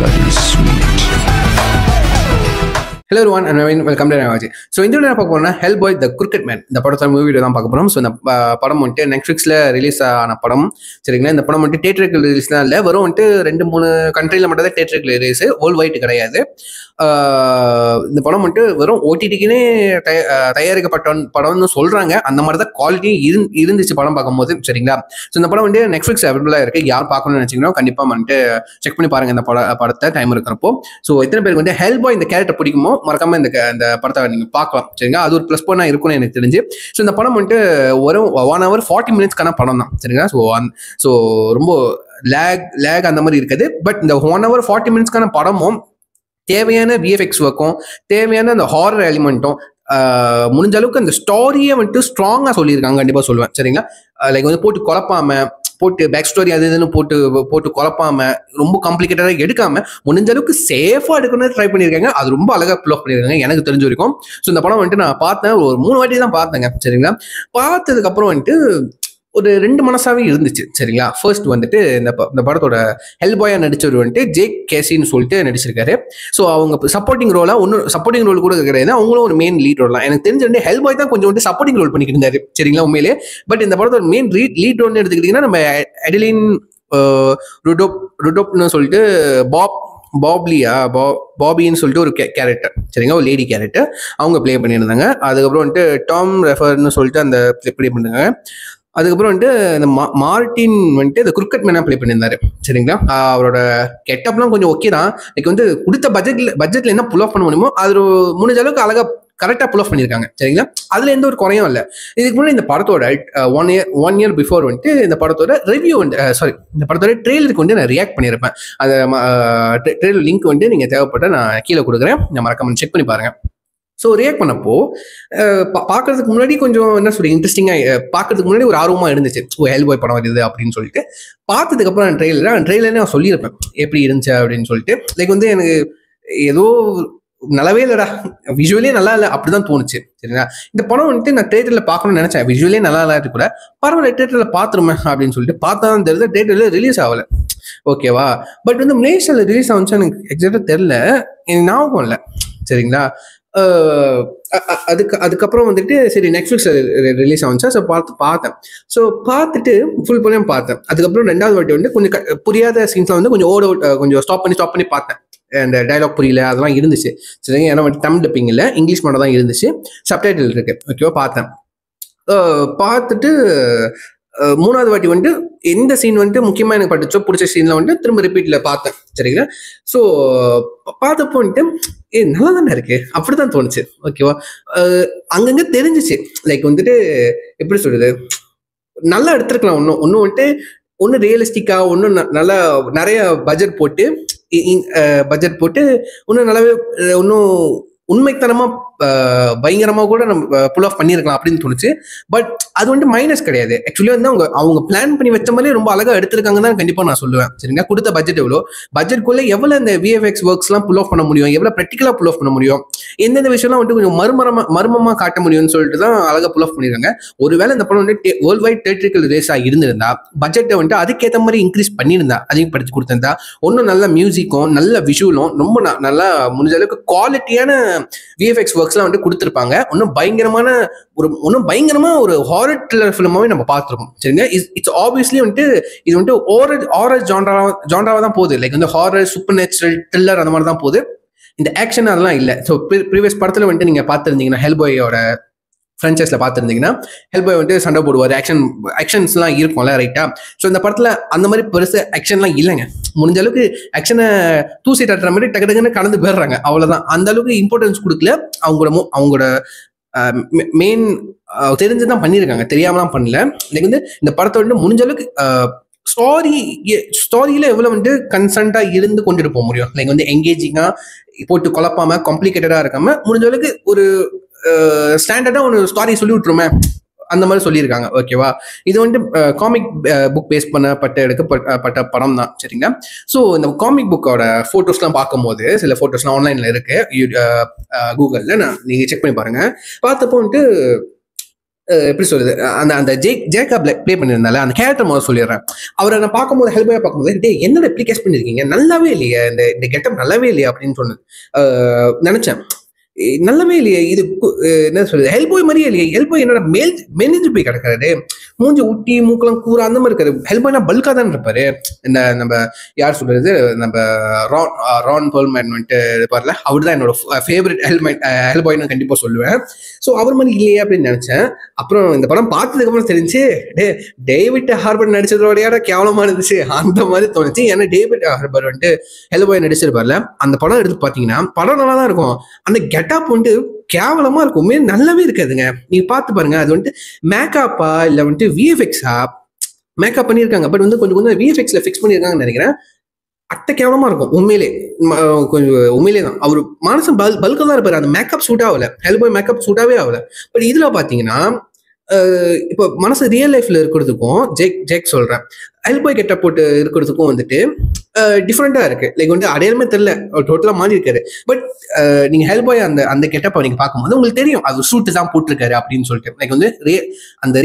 bloody sweet. Hello everyone and welcome to Navaji. So இந்த video பார்க்க போறோம்னா Hellboy the Crooked Man இந்த படத்தோட மூவி வீடியோ தான் பார்க்க போறோம். ஸோ இந்த படம் வந்துட்டு நெட்ஃப்ளிக்ஸ்ல ரிலீஸ் ஆன படம். சரிங்களா, இந்த படம் வந்துட்டு தியேட்டருக்கு ரிலீஸ்லாம் இல்லை, வெறும் வந்துட்டு 2-3 கண்ட்ரியில் மட்டும் தான் தியேட்டருக்கு ரிலீஸ், வேர்ல்டு வைட் கிடையாது. இந்த படம் வந்துட்டு வெறும் ஓடிடிக்குன்னே தயாரிக்கப்பட்ட படம்னு சொல்றாங்க. அந்த மாதிரி தான் குவாலிட்டி இருந்துச்சு படம் பார்க்கும்போது. சரிங்களா, ஸோ இந்த படம் வந்துட்டு நெட்ஃப்ளிக்ஸ் அவைலபிளாக இருக்கு. யார் பார்க்கணும்னு நினைச்சீங்கன்னா கண்டிப்பாக வந்துட்டு செக் பண்ணி பாருங்க இந்த படத்தை டைம் இருக்கிறப்போ. ஸோ எத்தனை பேருக்கு வந்து Hellboy இந்த கேரக்டர் பிடிக்குமோ மறக்காம இந்த படத்தை நீங்க பார்க்கலாம். சரிங்களா, அது ஒரு ப்ளஸ் பாயிண்ட் இருக்கும்னு எனக்கு தெரிஞ்சு. ஸோ இந்த படம் வந்துட்டு ஒரு 1 hour 40 minutesக்கான படம் தான். சரிங்களா, ஸோ ரொம்ப லேக் அந்த மாதிரி இருக்குது. பட் இந்த 1 hour 40 minutesக்கான படமும் தேவையான விஎஃப்எக்ஸ் ஒர்க்கும் தேவையான அந்த ஹாரர் எலிமெண்ட்டும் முடிஞ்ச அளவுக்கு அந்த ஸ்டோரியை வந்துட்டு ஸ்ட்ராங்காக சொல்லியிருக்காங்க. கண்டிப்பாக சொல்லுவேன். சரிங்களா, லைக் வந்து போட்டு குழப்பாம, போட்டு பேக் ஸ்டோரி அது இதுன்னு போட்டு குழப்பாம, ரொம்ப காம்ப்ளிகேட்டடாக எடுக்காம முடிஞ்ச அளவுக்கு சேஃபாக எடுக்கணும்னு ட்ரை பண்ணியிருக்காங்க. அது ரொம்ப அழகாக ப்ளோ பண்ணியிருக்காங்க எனக்கு தெரிஞ்ச வரைக்கும். ஸோ இந்த படம் வந்துட்டு நான் பார்த்தேன், ஒரு 3 வாட்டி தான் பார்த்தேங்க. சரிங்களா, பார்த்ததுக்கப்புறம் வந்துட்டு ஒரு 2 மனசாவே இருந்துச்சு. சரிங்களா, ஃபர்ஸ்ட் வந்துட்டு இந்த படத்தோட ஹெல்பாயா நடிச்சவர் வந்துட்டு ஜேக் கேசின்னு சொல்லிட்டு நடிச்சிருக்காரு. ஸோ அவங்க சப்போர்ட்டிங் ரோலா ஒன்றும் சப்போர்ட்டிங் ரோல் கூட கிடையாது, அவங்களும் ஒரு மெயின் லீட் ரோல் தான். எனக்கு தெரிஞ்ச வந்து ஹெல்பாய் தான் கொஞ்சம் வந்து சப்போர்ட்டிங் ரோல் பண்ணிக்கிட்டு இருந்தாரு. சரிங்களா, உண்மையிலே. பட் இந்த படத்தோட மெயின் லீட் ரோல்னு எடுத்துக்கிட்டீங்கன்னா நம்ம எடிலின் ருடோப்னு சொல்லிட்டு பாபின்னு சொல்லிட்டு ஒரு கேரக்டர். சரிங்களா, ஒரு லேடி கேரக்டர் அவங்க ப்ளே பண்ணியிருந்தாங்க. அதுக்கப்புறம் வந்துட்டு டாம் ரெஃபர்னு சொல்லிட்டு அந்த ப்ளே பண்ணிருந்தாங்க. அதுக்கப்புறம் வந்துட்டு இந்த மார்டின் வந்துட்டு இந்த குருக்கட் மேனா ப்ளே பண்ணியிருந்தாரு. சரிங்களா, அவரோட கெட்டப்லாம் கொஞ்சம் ஓகே தான். லைக் வந்து கொடுத்த பட்ஜெட்ல என்ன புல் ஆஃப் பண்ண முடியுமோ அது முடிஞ்ச அளவுக்கு அழகா கரெக்டாக புல் ஆஃப் பண்ணியிருக்காங்க. சரிங்களா, அதில் எந்த ஒரு குறையும் இல்லை. இதுக்கு முன்னாடி இந்த படத்தோட ஒன் இயர் பிஃபோர் வந்துட்டு இந்த படத்தோட ரிவ்யூ இந்த படத்தோட ட்ரெயிலருக்கு வந்து நான் ரியாக்ட் பண்ணியிருப்பேன். அந்த ட்ரெயிலர் லிங்க் வந்து நீங்கள் தேவைப்பட்ட நான் கீழே கொடுக்குறேன், நான் மறக்காம செக் பண்ணி பாருங்க. ஸோ ரியாக்ட் பண்ணப்போ பார்க்கறதுக்கு முன்னாடி கொஞ்சம் என்ன சொல்லி இன்ட்ரெஸ்டிங்காக பார்க்கறதுக்கு முன்னாடி ஒரு ஆர்வமாக இருந்துச்சு. ஹெல்பாய் படம் வருது அப்படின்னு சொல்லிட்டு பார்த்ததுக்கப்புறம் ட்ரெயிலரே நான் சொல்லியிருப்பேன் எப்படி இருந்துச்சு அப்படின்னு சொல்லிட்டு. லைக் வந்து எனக்கு ஏதோ நல்லாவே இல்லைடா, விஷுவலே நல்லா இல்லை அப்படிதான் தோணுச்சு. சரிங்களா, இந்த படம் வந்துட்டு நான் தியேட்டரில் பார்க்கணும்னு நினைச்சேன். விஷுவலே நல்லா இல்லாட்டி கூட பரவாயில்ல தியேட்டரில் பார்த்துருமே அப்படின்னு சொல்லிட்டு பார்த்தா தான் தெரியுது தியேட்டரில் ரிலீஸ் ஆகலை. ஓகேவா, பட் வந்து மலேசியாவில் ரிலீஸ் ஆகுச்சு எனக்கு எக்ஸாக்டாக தெரில, எனக்கு ஞாபகம் இல்லை. சரிங்களா, அதுக்கப்புறம் வந்துட்டு சரி நெட்ஃப்ளிக்ஸ் ரிலீஸ் ஆகுச்சா. ஸோ பார்த்தேன். ஸோ பார்த்துட்டு ஃபுல் பண்ணியும் பார்த்தேன். அதுக்கப்புறம் 2வது வாட்டி வந்து கொஞ்சம் புரியாத சீன்ஸ்லாம் வந்து கொஞ்சம் ஸ்டாப் பண்ணி பார்த்தேன். அந்த டைலாக் புரியல அதெல்லாம் இருந்துச்சு. சரிங்க, ஏன்னா வந்து தமிழ் டப்பிங் இல்லை, இங்கிலீஷ் மட்டும் தான் இருந்துச்சு, சப்டைட்டில் இருக்கு. ஓகேவா, பார்த்துட்டு 3வது வாட்டி வந்துட்டு எந்த சீன் வந்துட்டு முக்கியமாக எனக்கு பிடிச்ச சீன்ல வந்துட்டு திரும்ப ரிப்பீட்ல பார்த்தேன். சரிங்களா, ஸோ பார்த்தப்போ வந்துட்டு நல்லா தானே இருக்கு அப்படிதான் தோணுச்சு. ஓகேவா, அங்கங்க தெரிஞ்சிச்சு. லைக் வந்துட்டு எப்படி சொல்றது, நல்லா எடுத்துருக்கலாம். ஒன்றும் வந்துட்டு ஒன்றும் ரியலிஸ்டிக்கா, ஒன்றும் நல்லா நிறைய பட்ஜெட் போட்டு இன்னும் நல்லாவே இன்னும் உண்மைத்தனமா பயங்கரமா கூட நம்ம புல் ஆஃப் பண்ணியிருக்கலாம் அப்படின்னு தோணுச்சு. பட் அது வந்து மைனஸ் கிடையாது. ஆக்சுவலி வந்து அவங்க பிளான் பண்ணி வச்ச மாதிரி ரொம்ப அழகா எடுத்திருக்காங்க தான் கண்டிப்பா நான் சொல்லுவேன். சரிங்களா, கொடுத்த பட்ஜெட் பட்ஜெட்குள்ள எவ்வளவு இந்த விஎஃப்எக்ஸ் ஒர்க்ஸ் எல்லாம் புல் ஆஃப் பண்ண முடியும், எவ்வளவு ப்ராக்டிகலா புல் ஆஃப் பண்ண முடியும், எந்தெந்த விஷயம்லாம் வந்து கொஞ்சம் மர்மமா காட்ட முடியும்னு சொல்லிட்டு தான் அழகா புல் ஆஃப் பண்ணிருக்காங்க. ஒருவேளை இந்த படம் வந்து வேர்ல்டு வைட் தியேட்டரிக்கல் ரிலீஸ் இருந்திருந்தா பட்ஜெட்டை வந்துட்டு அதுக்கேற்ற மாதிரி இன்க்ரீஸ் பண்ணியிருந்தா, அதையும் படிச்சு கொடுத்திருந்தா ஒன்னும் நல்ல மியூசிக்கும் நல்ல விஷுவலும் ரொம்ப நல்லா முடிஞ்ச அளவுக்கு குவாலிட்டியான விஎஃப்எக்ஸ் ஒர்க்ஸ்லாம் வந்து கொடுத்துருப்பாங்க. பயங்கரமா ஒரு ஹாரர் த்ரில்லர் ஃபிலிமாவே நம்ம பார்த்துருக்கோம். சரிங்க, இட்ஸ் ஆப்வியஸ்லி வந்துட்டு இது வந்துட்டு ஹாரர் ஜான்ராவா தான் போகுது. லைக் வந்து ஹாரர் சூப்பர் நேச்சுரல் த்ரில்லர் அந்த மாதிரி தான் போகுது. இந்த ஆக்ஷன் அதெல்லாம் இல்லை. ஸோ ப்ரீவியஸ் படத்துல வந்துட்டு நீங்க பார்த்துருந்தீங்கன்னா ஹெல்பாயோட ஃப்ரான்ச்சைஸ்ல பார்த்துருந்தீங்கன்னா ஹெல்பாய் வந்துட்டு சண்டை போடுவார், ஆக்ஷன்ஸ்லாம் இருக்கும்ல, ரைட்டா. ஸோ இந்த படத்துல அந்த மாதிரி பெருசு ஆக்ஷன்லாம் இல்லைங்க. முடிஞ்ச அளவுக்கு ஆக்ஷனை தூசி தட்டுற மாதிரி டக்குன்னு கலந்து போயிடுறாங்க, அவ்வளவுதான். அந்த அளவுக்கு இம்பார்ட்டன்ஸ் கொடுக்கல. அவங்களோட மெயின் தெரிஞ்சுதான் பண்ணியிருக்காங்க, தெரியாமலாம் பண்ணல. லைக் வந்து இந்த படத்தை வந்து முடிஞ்ச அளவுக்கு ஸ்டோரியில எவ்வளவு வந்து கன்சன்டா இருந்து கொண்டுட்டு போக முடியும். லைக் வந்து எங்கேஜிங்கா போட்டு குழப்பாம காம்ப்ளிகேட்டடா இருக்காம முடிஞ்ச அளவுக்கு ஒரு ஸ்டாண்டர்டா ஒரு ஸ்டோரி சொல்லி விட்டுருமே அந்த மாதிரி சொல்லியிருக்காங்க. ஓகேவா, இது வந்து காமிக் புக் பேஸ் எடுக்கப்பட்ட படம் தான். சரிங்களா, ஸோ இந்த காமிக் புக்கோட ஃபோட்டோஸ்லாம் பார்க்கும்போது சில ஃபோட்டோஸ்லாம் ஆன்லைனில் இருக்கு, கூகுளில் நீங்க செக் பண்ணி பாருங்க. பார்த்தப்போ வந்துட்டு எப்படி சொல்றது, அந்த அந்த ஜேக்கா ப்ளே பண்ணியிருந்தால அந்த கேரக்டர் முதல்ல சொல்லிடுறேன். அவரை நான் பார்க்கும்போது ஹெல்பாயை பார்க்கும்போது, டே என்னடா இப்படி கேஸ் பண்ணிருக்கீங்க, நல்லாவே இல்லையே, இந்த இந்த கெட்டப் நல்லாவே இல்லையா அப்படின்னு சொன்னது நினைச்சேன். நல்லாவே இல்லையே இது, என்ன சொல்றது, ஹெல்பாய் மாதிரியே இல்லையே, ஹெல்பாய் என்னோட மெலிஞ்சு போய் கிடக்காரு, மூஞ்சி ஊட்டி மூக்கெல்லாம் கூற அந்த மாதிரி இருக்காரு. ஹெல்பாய்னா பல்கா தான் இருப்பாரு. இந்த நம்ம யார் சொல்றது, நம்ம ரான் பெர்ல்மேன் வந்துட்டு இருப்பார்ல, அவர் தான் என்னோட ஃபேவரட் ஹெல்பாய்னு கண்டிப்பா சொல்லுவேன். ஸோ அவர் மாதிரி இல்லையே அப்படின்னு நினைச்சேன். அப்புறம் இந்த படம் பார்த்ததுக்கு அப்புறம் தெரிஞ்சு டேவிட் ஹார்பர் நடிச்சதோடையாட கேவலமா இருந்துச்சு அந்த மாதிரி தோணுச்சு. ஏன்னா டேவிட் ஹார்பர் வந்துட்டு ஹெல்பாய் நடிச்சிருப்பார்ல, அந்த படம் எடுத்து பார்த்தீங்கன்னா படம் நல்லா தான் இருக்கும். அந்த கெட்டப் வந்துட்டு கேவலமா இருக்கும், நல்லாவே இருக்காதுங்க. நீங்க பார்த்து பாருங்க, அது வந்துட்டு மேக்கப்பா இல்ல வந்துட்டு விஎஃப்எக்ஸா மேக்கப் பண்ணியிருக்காங்க, பட் வந்து கொஞ்சம் கொஞ்சம் விஎஃப்எக்ஸ்ல ஃபிக்ஸ் பண்ணியிருக்காங்கன்னு நினைக்கிறேன். அட்ட கேவலமா இருக்கும் உண்மையிலே. கொஞ்சம் உண்மையிலே தான் அவர் மனசு பல்கா தான் இருப்பாரு. அந்த மேக்கப் சூட் ஆகல, ஹெல்பாய் மேக்கப் சூட்டாவே ஆகல. பட் இதுல பாத்தீங்கன்னா இப்போ மனசு ரியல் லைஃப்ல இருக்கிறதுக்கும் ஜேக் சொல்றேன், ஹெல்பாய் கெட்ட போட்டு இருக்கிறதுக்கும் வந்துட்டு டிஃப்ரெண்டா இருக்கு. லைக் வந்து அடையாளமே தெரியல, டோட்டலா மாறி இருக்காரு. பட் நீங்க ஹெல்பாய் அந்த அந்த கெட்டப்ப நீங்க பார்க்கும்போது உங்களுக்கு தெரியும் அது சூட்டு தான் போட்டிருக்காரு அப்படின்னு சொல்லிட்டு. லைக் வந்து அந்த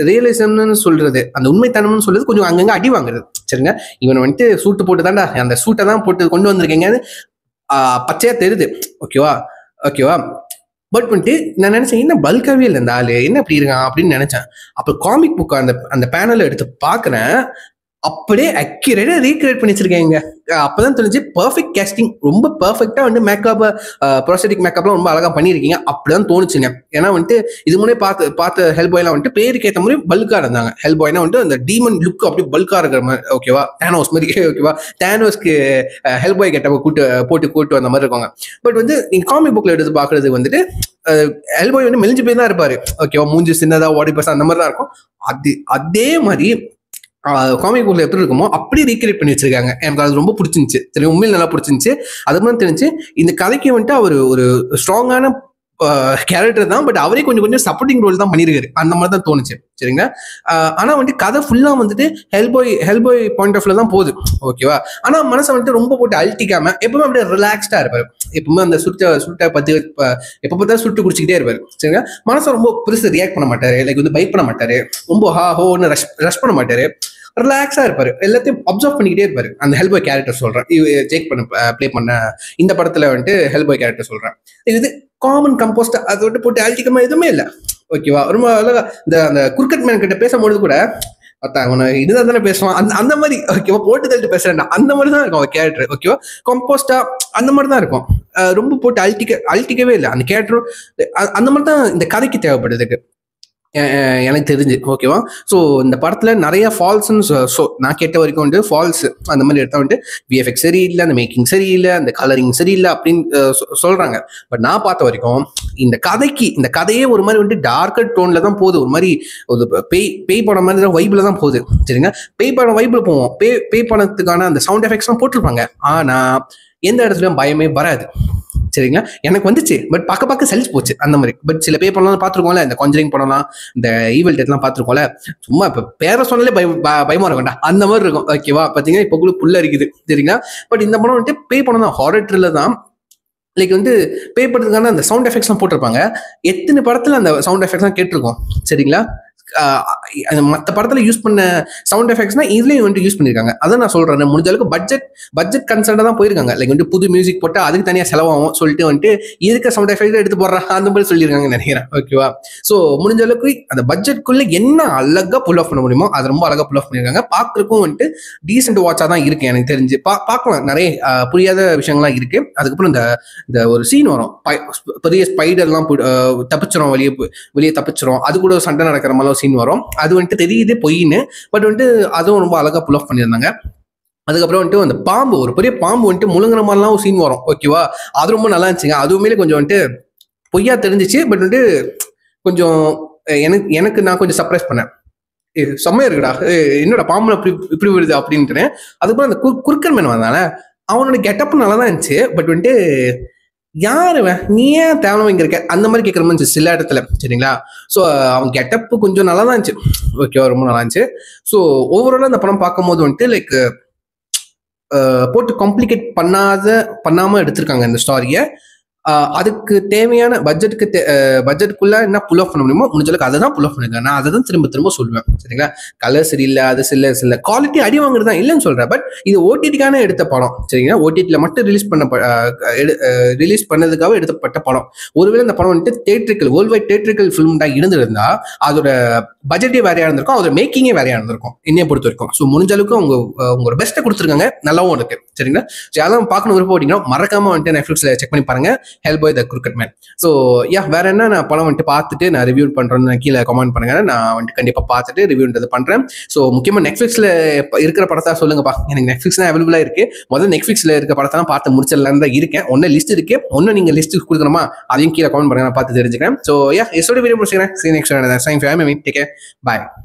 ரியலிசம்னு சொல்றது, அந்த உண்மைத்தனம்னு சொல்றது கொஞ்சம் அங்கங்க அடி வாங்குறது. சரிங்க, இவன் வந்துட்டு சூட்டு போட்டு தான்டா, அந்த சூட்டை தான் போட்டு கொண்டு வந்திருக்கீங்க பச்சையா தெரியுது. ஓகேவா ஓகேவா பட் வந்துட்டு நான் நினைச்சேன், என்ன பல்காவே இல்லை இந்த ஆளு, என்ன அப்படி இருக்கான் அப்படின்னு நினைச்சேன். அப்போ காமிக் புக் அந்த அந்த பேனலை எடுத்து பார்க்குறேன், அப்படியே அக்யூரேட்டா ரீக்ரியேட் பண்ணி வச்சிருக்கேங்க. அப்பதான் தெரிஞ்சு பர்ஃபெக்ட் கேஸ்டிங், ரொம்ப பர்ஃபெக்டா வந்து மேக்கப், ப்ரோஸ்தெடிக் மேக்கப்லாம் ரொம்ப அழகா பண்ணியிருக்கீங்க அப்படிதான் தோணுச்சுங்க. ஏன்னா வந்துட்டு இது முன்னே பார்த்த ஹெல்பாய்லாம் வந்துட்டு பேருக்கு ஏற்ற மாதிரி பல்கா இருந்தாங்க. ஹெல்பாய்னா வந்துட்டு அந்த டீமன் லுக் அப்படி பல்கா இருக்கிற மாதிரி, ஓகேவா, டேனோஸ் மாதிரி, ஓகேவா, டேனோஸ்க்கு ஹெல்பாய் கெட்ட கூட்டு வந்த மாதிரி இருக்காங்க. பட் வந்து நீங்க காமிக் புக்ல எடுத்து பாக்குறது வந்துட்டு ஹெல்பாய் வந்து மெலிஞ்சு போய் தான் இருப்பாரு. ஓகேவா, மூஞ்சி சின்னதா பாடி பர்சன் அந்த மாதிரி தான் இருக்கும். அதே மாதிரி காமிக் புக்ல எப்படி இருக்குமோ அப்படி ரீக்ரியேட் பண்ணி வச்சிருக்காங்க. எனக்கு அது ரொம்ப பிடிச்சிருந்துச்சு. சரி, உண்மையில் நல்லா பிடிச்சிருந்துச்சு. அது மாதிரி தெரிஞ்சு இந்த கதைக்கு வந்துட்டு அவர் ஒரு ஸ்ட்ராங்கான கேரக்டர் தான், பட் அவரே கொஞ்சம் கொஞ்சம் சப்போர்ட்டிங் ரோல் தான் பண்ணிருக்காரு அந்த மாதிரி தான் தோணுச்சு. சரிங்களா, ஆனா வந்துட்டு கதை ஃபுல்லா வந்துட்டு ஹெல்பாய் பாயிண்ட் ஆஃப் தான் போகுது. ஓகேவா, ஆனா மனசை வந்துட்டு ரொம்ப போட்டு அழட்டிக்காம எப்பவுமே அப்படியே ரிலாக்ஸ்டா இருப்பாரு. எப்பவுமே அந்த சுட்ட பத்தி எப்ப பார்த்தா சுட்டு குடிச்சுக்கிட்டே இருப்பாரு. சரிங்களா, மனசை ரொம்ப பெருசு ரியாக்ட் பண்ண மாட்டாரு, லைக் வந்து பைக் பண்ண மாட்டாரு, ரொம்ப ஹோன்னு ரஷ் பண்ண மாட்டாரு, ரிலாக்ஸா இருப்பாரு, எல்லாத்தையும் அப்சர்வ் பண்ணிக்கிட்டே இருப்பாரு. அந்த ஹெல்பாய் கேரக்டர் சொல்றேன், ஜேக் ப்ளே பண்ண இந்த படத்துல வந்துட்டு ஹெல்பாய் கேரக்டர் சொல்றேன். இது காமன் கம்போஸ்ட், அதை விட்டு போட்டு அழட்டிக்கமா எதுவுமே இல்லை. ஓகேவா, ரொம்ப அழகா இந்த அந்த குர்கட் மேன் கிட்ட பேசும்பொழுது கூட அவனை இதுதான் தானே பேசுவான், அந்த மாதிரி. ஓகேவா, போட்டு தள்ளிட்டு பேசுறேன் அந்த மாதிரி தான் இருக்கும் அவன் கேரக்டர். ஓகேவா, கம்போஸ்டா அந்த மாதிரி தான் இருக்கும். ரொம்ப போட்டு அழட்டிக்கவே இல்லை அந்த கேரக்டரும். அந்த மாதிரி தான் இந்த கதைக்கு தேவைப்படுதுக்கு எனக்கு தெரிஞ்சு. ஓகேவா, ஸோ இந்த படத்துல நிறைய ஃபால்ஸ்ன்னு நான் கேட்ட வரைக்கும் வந்து ஃபால்ஸ் அந்த மாதிரி எடுத்தா வந்துட்டு விஎஃப்எக்ஸ் சரியில்லை, அந்த மேக்கிங் சரியில்லை, அந்த கலரிங் சரியில்லை அப்படின்னு சொல்றாங்க. பட் நான் பார்த்த வரைக்கும் இந்த கதையே ஒரு மாதிரி வந்துட்டு டார்க்கர் டோன்ல தான் போகுது. ஒரு மாதிரி ஒரு பேய் படம் மாதிரி தான் வைப்ல தான் போகுது. சரிங்க, பேய் படம் வைப்ல போவோம், பேய் படத்துக்கான அந்த சவுண்ட் எஃபெக்ட்ஸ்லாம் போட்டிருப்பாங்க, ஆனா எந்த இடத்துலயும் பயமே வராது. சரிங்களா, எனக்கு வந்துச்சு, பட் பார்க்க சலிச்சு போச்சு அந்த மாதிரி. பட் சில பேர் படம்லாம் பார்த்துருக்கோம்ல, இந்த கொஞ்சரிங் படம்லாம், இந்த ஈவல் டெத்லாம் பார்த்துருக்கோம்ல, சும்மா இப்போ பேரை சொன்னாலே பயமா இருக்கும்டா அந்த மாதிரி இருக்கும். ஓகேவா, பார்த்தீங்கன்னா இப்போ கூட புள்ள இருக்குது. சரிங்களா, பட் இந்த படம் வந்துட்டு பேய் படம் தான், ஹாரர் த்ரில்லர் தான். லைக் வந்து பேய் படத்துக்கான அந்த சவுண்ட் எஃபெக்ட்ஸ்லாம் போட்டிருப்பாங்க. எத்தனை படத்துல அந்த சவுண்ட் எஃபெக்ட்ஸ்லாம் கேட்டிருக்கோம். சரிங்களா, மற்ற படத்துல யூஸ் பண்ண சவுண்ட் எஃபெக்ட்ஸ்னா இதுலயும் வந்து யூஸ் பண்ணிருக்காங்க. அதான் நான் சொல்றேன், முடிஞ்ச அளவுக்கு பட்ஜெட் கன்சர்ன்டா தான் போயிருக்காங்க. லைக் வந்து புது மியூசிக் போட்டா அதுக்கு தனியா செலவாகும் சொல்லிட்டு வந்துட்டு இருக்க சவுண்ட் எஃபெக்ட் எடுத்து போடுறாங்க அந்த மாதிரி சொல்லியிருக்காங்கன்னு நினைக்கிறேன். ஓகேவா, ஸோ முடிஞ்ச அளவுக்கு அந்த பட்ஜெட்குள்ள என்ன அழகா புல் ஆஃப் பண்ண முடியுமோ அதை ரொம்ப அழகா புல் ஆஃப் பண்ணிருக்காங்க. பாக்குறதுக்கும் வந்துட்டு டீசென்ட் வாட்சா தான் இருக்கு எனக்கு தெரிஞ்சு. பார்க்கலாம், நிறைய புரியாத விஷயங்கள்லாம் இருக்கு. அதுக்கப்புறம் இந்த ஒரு சீன் வரும், பெரிய ஸ்பைடர்லாம் தப்பிச்சிரும், வெளியே தப்பிச்சிரும், அது கூட சண்டை நடக்கிற மாதிரி சீன் வரும். அது வந்துட்டு தெரியுது பொய்ன்னு, பட் வந்துட்டு அதுவும் ரொம்ப அழகா புல் ஆஃப் பண்ணியிருந்தாங்க. அதுக்கப்புறம் வந்துட்டு அந்த பாம்பு, ஒரு பெரிய பாம்பு வந்துட்டு முழுங்குற மாதிரிலாம் ஒரு சீன் வரும். ஓகேவா, அது ரொம்ப நல்லா இருந்துச்சுங்க. அதுவுமே கொஞ்சம் வந்துட்டு பொய்யா தெரிஞ்சிச்சு, பட் வந்துட்டு கொஞ்சம் எனக்கு நான் கொஞ்சம் சர்ப்ரைஸ் பண்ணேன், செம்மையா இருக்குடா, என்னோட பாம்பு இப்படி வருது அப்படின்ட்டு. அதுக்கப்புறம் அந்த குறுக்கன் மேன் வந்தானே, அவனோட கெட்டப் நல்லா தான் இருந்துச்சு. பட் வந்துட்டு யாருவன், நீ ஏன் தேவலம் இங்க இருக்க அந்த மாதிரி கேட்குற மாதிரி சில இடத்துல. சரிங்களா, ஸோ அவன் கெட்டப்பு கொஞ்சம் நல்லா தான் இருந்துச்சு. ஓகேவா, ரொம்ப நல்லா இருந்துச்சு. ஸோ ஓவராலாக அந்த படம் பார்க்கும் போது வந்துட்டு லைக் போட்டு காம்ப்ளிகேட் பண்ணாம எடுத்திருக்காங்க இந்த ஸ்டாரியை. அதுக்கு தேவையான பட்ஜெட்டுக்குள்ள என்ன புல் ஆஃப் பண்ண முடியுமோ முடிஞ்சளவுக்கு அதை தான் புல் ஆஃப் பண்ணுங்க. நான் அதை தான் திரும்ப திரும்ப சொல்லுவேன். சரிங்களா? கலர் சரியில்லை, அது சரியில்லை, குவாலிட்டி அடி வாங்குறது தான் இல்லைன்னு சொல்றேன். பட் இது ஓடிடிக்கான எடுத்த படம். சரிங்களா? ஓடிடியில் மட்டும் ரிலீஸ் பண்ணதுக்காக எடுத்தப்பட்ட படம். ஒருவேளை இந்த படம் வந்துட்டு வேர்ல்டு வைட் தேட்ரிக்கல் ஃபிலிம் தான் இருந்திருந்தா அதோட பட்ஜெட்டே வேறையா இருந்திருக்கும், அதோட மேக்கிங்கே வேறையா இருந்திருக்கும் என்னைய பொறுத்த வரைக்கும். ஸோ முடிஞ்ச அளவுக்கு உங்களோட பெஸ்ட்டை கொடுத்துருக்காங்க, நல்லாவும் இருக்கு. சரிங்களா? யாரும் பார்க்கணும் விருப்பம் போட்டீங்கன்னா மறக்காம வந்துட்டு நெட்ஃபிளிக்ஸ்ல செக் பண்ணி பாருங்க, ஹெல்பாய் த கிரிக்கெட் மேன். ஸோ வேற என்ன நான் படம் வந்துட்டு பார்த்துட்டு நான் ரிவ்யூ பண்றேன்னு கீழே கமெண்ட் பண்ணுங்க. நான் வந்துட்டு கண்டிப்பா பார்த்துட்டு ரிவ்யூன்றது பண்றேன். ஸோ முக்கியமா நெட்ஃபிளிக்ஸ்ல இருக்கிற படத்தை சொல்லுங்கப்பா. எனக்கு நெட்ஃபிளிக்ஸ் தான் அவைலபிளா இருக்கு. முதல்ல நெட்ஃபிளிக்ஸ்ல இருக்க படத்தான் பார்த்து முடிச்சிடலான்னு தான் இருக்கேன். ஒன்னு லிஸ்ட் இருக்கு, ஒன்னு நீங்க லிஸ்ட் கொடுக்கணுமா அதையும் கீழே கமெண்ட் பண்ணுங்க, நான் பார்த்து தெரிஞ்சுக்கிறேன். ஸோ எஸ்ஓட வீடியோ முடிச்சுக்கிறேன். See you next time. Thanks for having me. Take care. Bye.